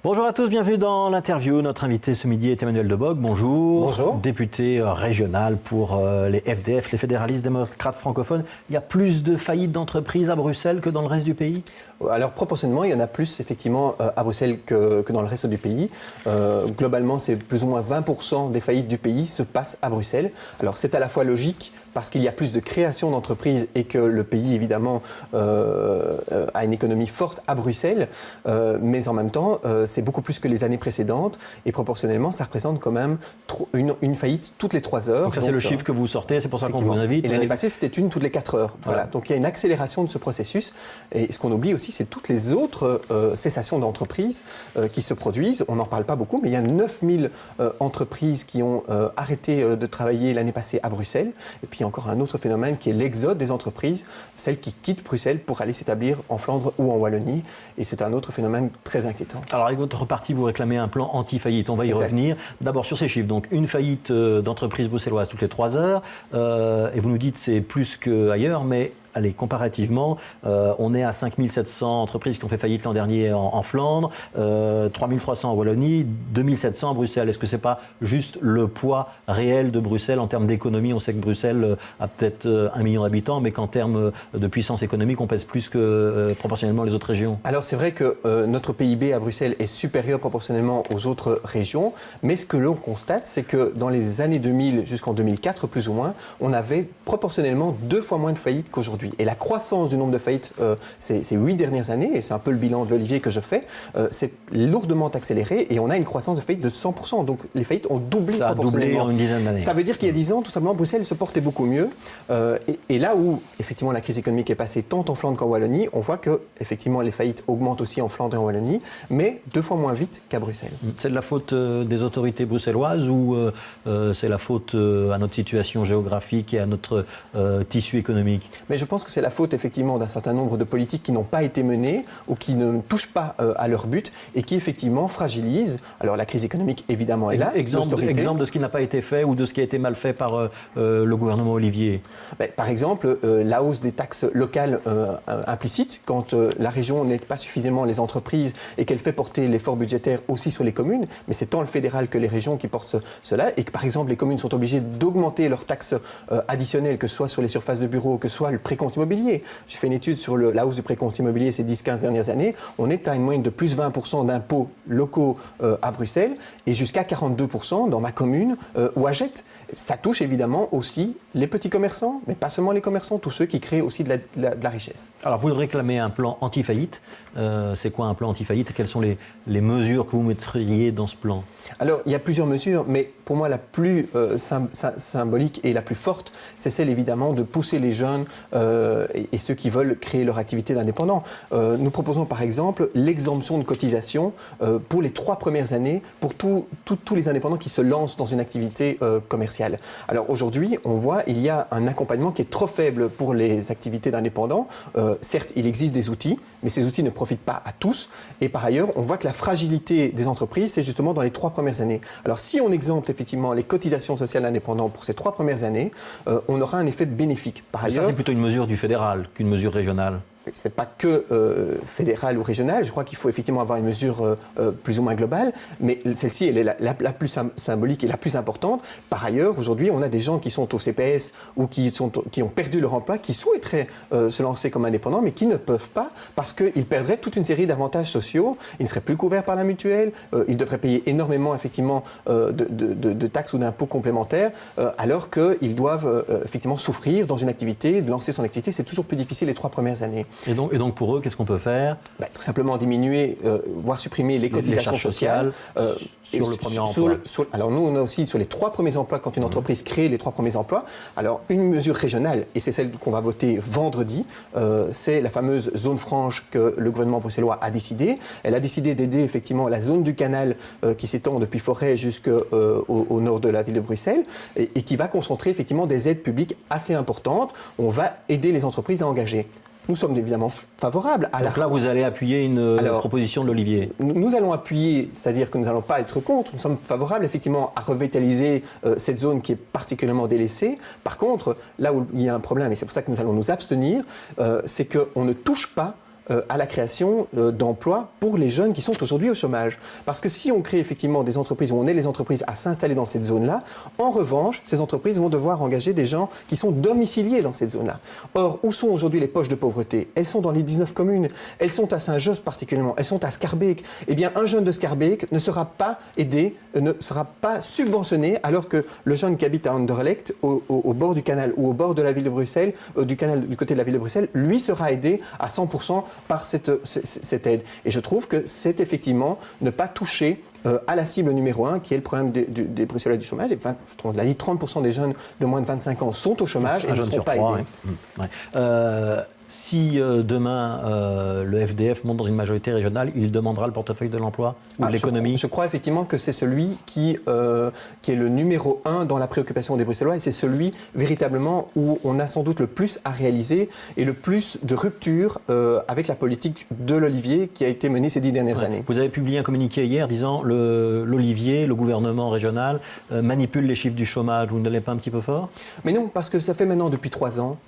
Bonjour à tous, bienvenue dans l'interview. Notre invité ce midi est Emmanuel Debocq. Bonjour. Bonjour. Député régional pour les FDF, les fédéralistes démocrates francophones. Il y a plus de faillites d'entreprises à Bruxelles que dans le reste du pays ? Alors proportionnellement, il y en a plus effectivement à Bruxelles que dans le reste du pays. Globalement, c'est plus ou moins 20% des faillites du pays se passent à Bruxelles. Alors c'est à la fois logique parce qu'il y a plus de création d'entreprises et que le pays évidemment a une économie forte à Bruxelles, mais en même temps c'est beaucoup plus que les années précédentes et proportionnellement ça représente quand même une faillite toutes les 3 heures. Donc ça c'est le chiffre que vous sortez, c'est pour ça qu'on vous invite. Et l'année passée c'était une toutes les 4 heures. Voilà. Donc il y a une accélération de ce processus et ce qu'on oublie aussi c'est toutes les autres cessations d'entreprises qui se produisent. On n'en parle pas beaucoup mais il y a 9000 entreprises qui ont arrêté de travailler l'année passée à Bruxelles. Et puis il y a encore un autre phénomène qui est l'exode des entreprises, celles qui quittent Bruxelles pour aller s'établir en Flandre ou en Wallonie. Et c'est un autre phénomène très inquiétant. Alors avec votre parti, vous réclamez un plan anti-faillite. On va y revenir. D'abord sur ces chiffres. Donc une faillite d'entreprise bruxelloise toutes les 3 heures. Et vous nous dites c'est plus qu'ailleurs, mais... Allez, comparativement, on est à 5700 entreprises qui ont fait faillite l'an dernier en Flandre, 3300 en Wallonie, 2700 à Bruxelles. Est-ce que ce n'est pas juste le poids réel de Bruxelles en termes d'économie ? On sait que Bruxelles a peut-être 1 million d'habitants, mais qu'en termes de puissance économique, on pèse plus que proportionnellement les autres régions. Alors c'est vrai que notre PIB à Bruxelles est supérieur proportionnellement aux autres régions, mais ce que l'on constate, c'est que dans les années 2000 jusqu'en 2004, plus ou moins, on avait proportionnellement 2 fois moins de faillites qu'aujourd'hui. Et la croissance du nombre de faillites ces 8 dernières années, et c'est un peu le bilan de l'Olivier que je fais, c'est lourdement accéléré et on a une croissance de faillites de 100%. Donc les faillites ont doublé proportionnellement. Ça a doublé en une dizaine d'années. Ça veut dire qu'il y a 10 ans, tout simplement, Bruxelles se portait beaucoup mieux. Et là où, effectivement, la crise économique est passée tant en Flandre qu'en Wallonie, on voit que, effectivement, les faillites augmentent aussi en Flandre et en Wallonie, mais 2 fois moins vite qu'à Bruxelles. C'est de la faute des autorités bruxelloises ou c'est la faute à notre situation géographique et à notre tissu économique ? Mais je pense que c'est la faute effectivement d'un certain nombre de politiques qui n'ont pas été menées ou qui ne touchent pas à leur but et qui effectivement fragilisent. Alors la crise économique évidemment est là. Exemple de ce qui n'a pas été fait ou de ce qui a été mal fait par le gouvernement Olivier. Par exemple, la hausse des taxes locales implicites quand la région n'aide pas suffisamment les entreprises et qu'elle fait porter l'effort budgétaire aussi sur les communes, mais c'est tant le fédéral que les régions qui portent cela et que par exemple les communes sont obligées d'augmenter leurs taxes additionnelles, que ce soit sur les surfaces de bureaux, que ce soit le précompte immobilier. J'ai fait une étude sur la hausse du précompte immobilier ces 10-15 dernières années. On est à une moyenne de plus 20% d'impôts locaux à Bruxelles et jusqu'à 42% dans ma commune ou à Jette. Ça touche évidemment aussi les petits commerçants, mais pas seulement les commerçants, tous ceux qui créent aussi de la richesse. Alors vous réclamez un plan anti-faillite. C'est quoi un plan anti-faillite et quelles sont les mesures que vous mettriez dans ce plan ? Alors, il y a plusieurs mesures, mais pour moi, la plus symbolique et la plus forte, c'est celle évidemment de pousser les jeunes et ceux qui veulent créer leur activité d'indépendant. Nous proposons par exemple l'exemption de cotisation pour les 3 premières années pour tous les indépendants qui se lancent dans une activité commerciale. Alors aujourd'hui, on voit il y a un accompagnement qui est trop faible pour les activités d'indépendants. Certes, il existe des outils, mais ces outils ne profitent pas à tous. Et par ailleurs, on voit que la fragilité des entreprises, c'est justement dans les 3 premières années. Alors si on exempte effectivement les cotisations sociales indépendantes pour ces 3 premières années, on aura un effet bénéfique. Par ailleurs, ça c'est plutôt une mesure du fédéral qu'une mesure régionale. Ce n'est pas que fédéral ou régional. Je crois qu'il faut effectivement avoir une mesure plus ou moins globale, mais celle-ci, elle est la plus symbolique et la plus importante. Par ailleurs, aujourd'hui, on a des gens qui sont au CPS ou qui ont perdu leur emploi, qui souhaiteraient se lancer comme indépendants, mais qui ne peuvent pas parce qu'ils perdraient toute une série d'avantages sociaux. Ils ne seraient plus couverts par la mutuelle. Ils devraient payer énormément, effectivement, de taxes ou d'impôts complémentaires, alors qu'ils doivent effectivement souffrir dans une activité, de lancer son activité. C'est toujours plus difficile les 3 premières années. Et donc pour eux, qu'est-ce qu'on peut faire ? Tout simplement diminuer, voire supprimer les cotisations sociales. Sur le premier emploi. Alors nous, on a aussi sur les 3 premiers emplois, quand une entreprise crée les 3 premiers emplois, alors une mesure régionale, et c'est celle qu'on va voter vendredi, c'est la fameuse zone franche que le gouvernement bruxellois a décidé. Elle a décidé d'aider effectivement la zone du canal qui s'étend depuis Forêt jusqu'au nord de la ville de Bruxelles et qui va concentrer effectivement des aides publiques assez importantes. On va aider les entreprises à engager. Nous sommes évidemment favorables à Donc là, vous allez appuyer une proposition de l'Olivier. Nous allons appuyer, c'est-à-dire que nous n'allons pas être contre. Nous sommes favorables effectivement à revitaliser cette zone qui est particulièrement délaissée. Par contre, là où il y a un problème, et c'est pour ça que nous allons nous abstenir, c'est qu'on ne touche pas à la création d'emplois pour les jeunes qui sont aujourd'hui au chômage. Parce que si on crée effectivement des entreprises, où on aide les entreprises à s'installer dans cette zone-là, en revanche, ces entreprises vont devoir engager des gens qui sont domiciliés dans cette zone-là. Or, où sont aujourd'hui les poches de pauvreté? Elles sont dans les 19 communes, elles sont à Saint-Josse particulièrement, elles sont à Scarbeck. Eh bien, un jeune de Scarbeck ne sera pas aidé, ne sera pas subventionné, alors que le jeune qui habite à Anderlecht, au bord du canal ou au bord de la ville de Bruxelles, du canal du côté de la ville de Bruxelles, lui sera aidé à 100% par cette aide. Et je trouve que c'est effectivement ne pas toucher à la cible numéro 1, qui est le problème des Bruxellois du chômage. Et on l'a dit, 30% des jeunes de moins de 25 ans sont au chômage et ne sont pas aidés. Ouais. Si demain le FDF monte dans une majorité régionale, il demandera le portefeuille de l'emploi ou de l'économie? Je crois effectivement que c'est celui qui est le numéro 1 dans la préoccupation des Bruxellois, et c'est celui véritablement où on a sans doute le plus à réaliser et le plus de rupture avec la politique de l'Olivier qui a été menée ces 10 dernières années. Vous avez publié un communiqué hier disant l'Olivier, le gouvernement régional, manipule les chiffres du chômage. Vous n'allez pas un petit peu fort? Mais non, parce que ça fait maintenant depuis 3 ans,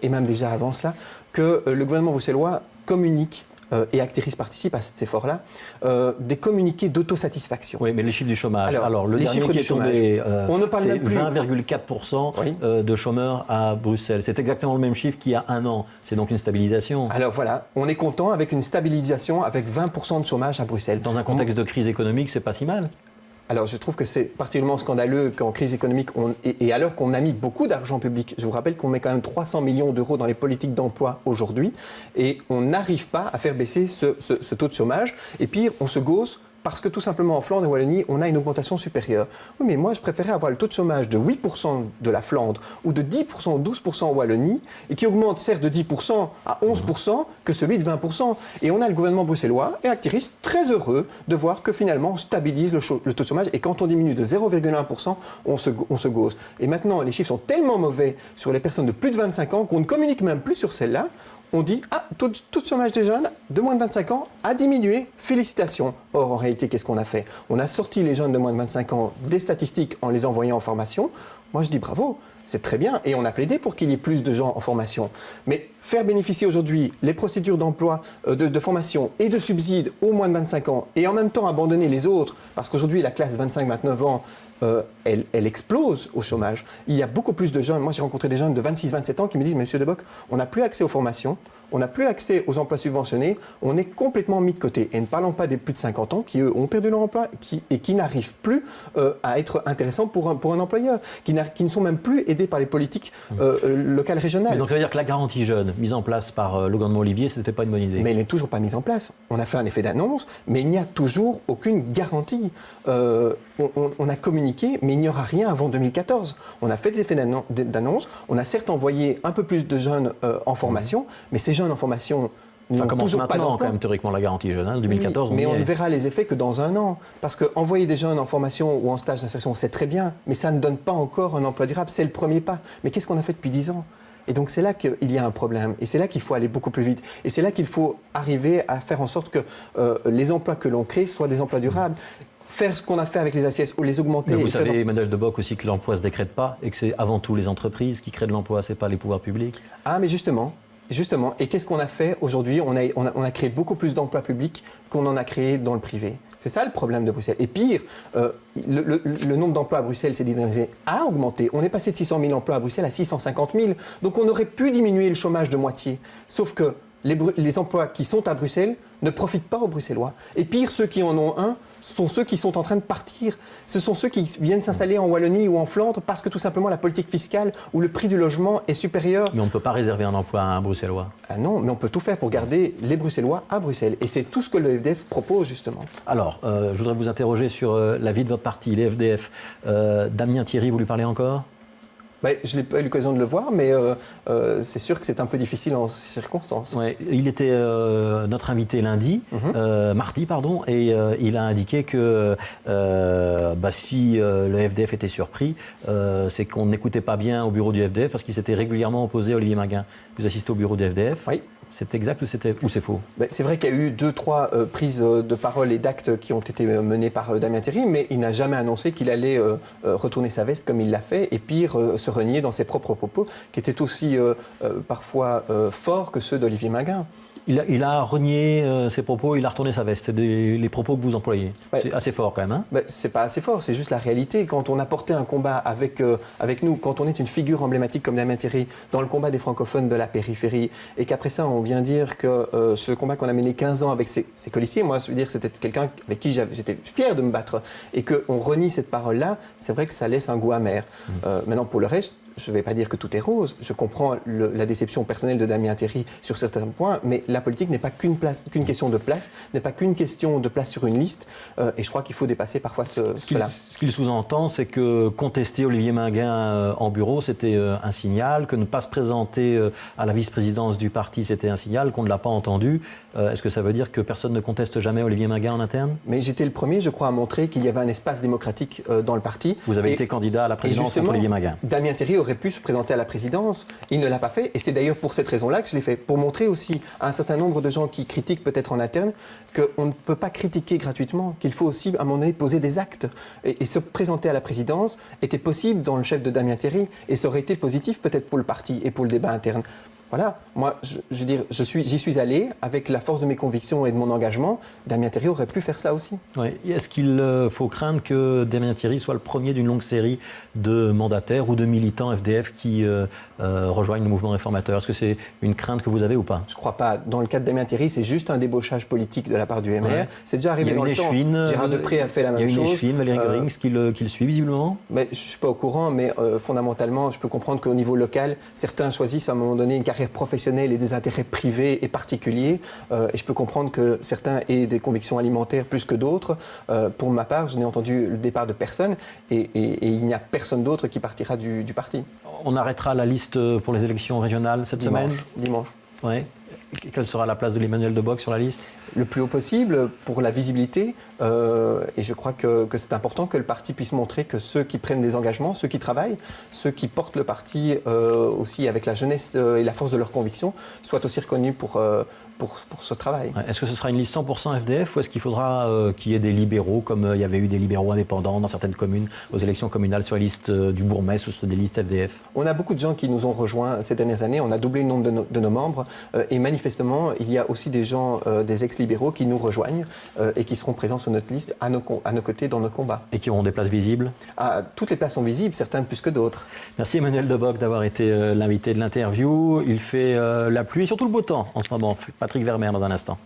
et même déjà avant cela, que le gouvernement bruxellois communique, et Actiris participe à cet effort-là, des communiqués d'autosatisfaction. Oui, mais les chiffres du chômage. Alors le dernier qui est tombé, c'est 20,4% de chômeurs à Bruxelles. C'est exactement le même chiffre qu'il y a un an. C'est donc une stabilisation. Alors voilà, on est content avec une stabilisation, avec 20% de chômage à Bruxelles. Dans un contexte de crise économique, c'est pas si mal. Alors je trouve que c'est particulièrement scandaleux qu'en crise économique, et alors qu'on a mis beaucoup d'argent public, je vous rappelle qu'on met quand même 300 millions d'euros dans les politiques d'emploi aujourd'hui, et on n'arrive pas à faire baisser ce taux de chômage. Et pire, on se gausse parce que tout simplement en Flandre et Wallonie, on a une augmentation supérieure. Oui, mais moi je préférais avoir le taux de chômage de 8% de la Flandre ou de 10% ou 12% en Wallonie, et qui augmente certes de 10% à 11% que celui de 20%. Et on a le gouvernement bruxellois et Actiris très heureux de voir que finalement on stabilise le taux de chômage, et quand on diminue de 0,1%, on se gausse. Et maintenant, les chiffres sont tellement mauvais sur les personnes de plus de 25 ans qu'on ne communique même plus sur celles-là. On dit, taux de chômage des jeunes de moins de 25 ans a diminué, félicitations. Or, en réalité, qu'est-ce qu'on a fait? On a sorti les jeunes de moins de 25 ans des statistiques en les envoyant en formation. Moi, je dis bravo, c'est très bien, et on a plaidé pour qu'il y ait plus de gens en formation. Mais faire bénéficier aujourd'hui les procédures d'emploi, de formation et de subsides aux moins de 25 ans, et en même temps abandonner les autres, parce qu'aujourd'hui, la classe 25-29 ans, elle explose au chômage. Il y a beaucoup plus de jeunes. Moi, j'ai rencontré des jeunes de 26-27 ans qui me disent « Monsieur Debock, on n'a plus accès aux formations, on n'a plus accès aux emplois subventionnés, on est complètement mis de côté. » Et ne parlons pas des plus de 50 ans qui, eux, ont perdu leur emploi et qui n'arrivent plus à être intéressants pour un employeur, qui ne sont même plus aidés par les politiques locales, régionales. Mais donc ça veut dire que la garantie jeune, mise en place par le gouvernement Olivier, ce n'était pas une bonne idée? Mais elle n'est toujours pas mise en place. On a fait un effet d'annonce, mais il n'y a toujours aucune garantie. On a communiqué, mais il n'y aura rien avant 2014. On a fait des effets d'annonce, on a certes envoyé un peu plus de jeunes en formation, mais ces jeunes en formation ça commence toujours maintenant, pas d'emploi. Quand même, théoriquement, la garantie jeune. En 2014, oui, mais on ne verra les effets que dans un an. Parce qu'envoyer des jeunes en formation ou en stage d'insertion, c'est très bien, mais ça ne donne pas encore un emploi durable. C'est le premier pas. Mais qu'est-ce qu'on a fait depuis 10 ans? Et donc c'est là qu'il y a un problème. Et c'est là qu'il faut aller beaucoup plus vite. Et c'est là qu'il faut arriver à faire en sorte que les emplois que l'on crée soient des emplois durables. Faire ce qu'on a fait avec les ACS ou les augmenter. Mais vous savez, Emmanuel Debock, aussi que l'emploi ne se décrète pas et que c'est avant tout les entreprises qui créent de l'emploi, ce n'est pas les pouvoirs publics. Ah, mais justement. Et qu'est-ce qu'on a fait aujourd'hui? On a créé beaucoup plus d'emplois publics qu'on en a créé dans le privé. C'est ça le problème de Bruxelles. Et pire, le nombre d'emplois à Bruxelles ces dernières années a augmenté. On est passé de 600 000 emplois à Bruxelles à 650 000. Donc on aurait pu diminuer le chômage de moitié. Sauf que les emplois qui sont à Bruxelles ne profitent pas aux Bruxellois. Et pire, ceux qui en ont un sont ceux qui sont en train de partir. Ce sont ceux qui viennent s'installer en Wallonie ou en Flandre parce que tout simplement la politique fiscale ou le prix du logement est supérieur. Mais on ne peut pas réserver un emploi à un Bruxellois. Ah non, mais on peut tout faire pour garder les Bruxellois à Bruxelles. Et c'est tout ce que le FDF propose justement. Alors, je voudrais vous interroger sur la vie de votre parti, les FDF. Damien Thierry, vous lui parlez encore ? Je n'ai pas eu l'occasion de le voir, mais c'est sûr que c'est un peu difficile en ces circonstances. Ouais, il était notre invité mardi, et il a indiqué que si le FDF était surpris, c'est qu'on n'écoutait pas bien au bureau du FDF parce qu'il s'était régulièrement opposé à Olivier Maguin. Vous assistez au bureau du FDF ? Oui. C'est exact ou c'est faux? C'est vrai qu'il y a eu 2-3 prises de parole et d'actes qui ont été menées par Damien Terry, mais il n'a jamais annoncé qu'il allait retourner sa veste comme il l'a fait, et pire, se renier dans ses propres propos, qui étaient aussi parfois forts que ceux d'Olivier Minguen. Il a renié ses propos, il a retourné sa veste. C'est les propos que vous employez. C'est assez fort quand même. Hein? C'est pas assez fort, c'est juste la réalité. Quand on a porté un combat avec nous, quand on est une figure emblématique comme Damien Terry dans le combat des francophones de la périphérie, et qu'après ça on vient dire que ce combat qu'on a mené 15 ans avec ses colistiers, moi je veux dire c'était quelqu'un avec qui j'étais fier de me battre, et qu'on renie cette parole-là, c'est vrai que ça laisse un goût amer. Maintenant pour le reste, je ne vais pas dire que tout est rose. Je comprends la déception personnelle de Damien Terry sur certains points, mais la politique n'est pas qu'une question de place, n'est pas qu'une question de place sur une liste. Et je crois qu'il faut dépasser parfois cela. Ce qu'il sous-entend, c'est que contester Olivier Minguen en bureau, c'était un signal, que ne pas se présenter à la vice-présidence du parti, c'était un signal, qu'on ne l'a pas entendu. Est-ce que ça veut dire que personne ne conteste jamais Olivier Minguen en interne? Mais j'étais le premier, je crois, à montrer qu'il y avait un espace démocratique dans le parti. Vous avez été candidat à la présidence contre Olivier Minguen. Damien Terry aurait pu se présenter à la présidence. Il ne l'a pas fait. Et c'est d'ailleurs pour cette raison-là que je l'ai fait. Pour montrer aussi à un certain nombre de gens qui critiquent peut-être en interne qu'on ne peut pas critiquer gratuitement, qu'il faut aussi à un moment donné poser des actes. Et se présenter à la présidence était possible dans le chef de Damien Terry. Et ça aurait été positif peut-être pour le parti et pour le débat interne. Voilà, moi, j'y suis allé avec la force de mes convictions et de mon engagement. Damien Terry aurait pu faire ça aussi. Oui. Est-ce qu'il faut craindre que Damien Terry soit le premier d'une longue série de mandataires ou de militants FDF qui rejoignent le mouvement réformateur? Est-ce que c'est une crainte que vous avez ou pas? Je ne crois pas. Dans le cas de Damien Terry, c'est juste un débauchage politique de la part du MR. Ouais. C'est déjà arrivé dans le temps. Gérard Depré a fait la même chose. Il y a une échevine, Valérie Grings, qui le suit visiblement. Mais je ne suis pas au courant, mais fondamentalement, je peux comprendre qu'au niveau local, certains choisissent à un moment donné une carrière professionnelle et des intérêts privés et particuliers. Et je peux comprendre que certains aient des convictions alimentaires plus que d'autres. Pour ma part, je n'ai entendu le départ de personne et il n'y a personne d'autre qui partira du parti. On arrêtera la liste pour les élections régionales cette semaine? Dimanche. Ouais. Quelle sera la place de l'Emmanuel Deboc sur la liste? Le plus haut possible pour la visibilité. Et je crois que c'est important que le parti puisse montrer que ceux qui prennent des engagements, ceux qui travaillent, ceux qui portent le parti aussi avec la jeunesse et la force de leurs convictions, soient aussi reconnus pour ce travail. Est-ce que ce sera une liste 100% FDF ou est-ce qu'il faudra qu'il y ait des libéraux, comme il y avait eu des libéraux indépendants dans certaines communes, aux élections communales sur les listes du bourgmestre ou sur des listes FDF? On a beaucoup de gens qui nous ont rejoints ces dernières années. On a doublé le nombre de nos membres. Et manifestement, il y a aussi des gens, des ex-libéraux qui nous rejoignent et qui seront présents sur notre liste à nos côtés dans notre combat. Et qui auront des places visibles? Toutes les places sont visibles, certaines plus que d'autres. Merci Emmanuel Deboc d'avoir été l'invité de l'interview. Il fait la pluie et surtout le beau temps en ce moment. Patrick Vermeer dans un instant.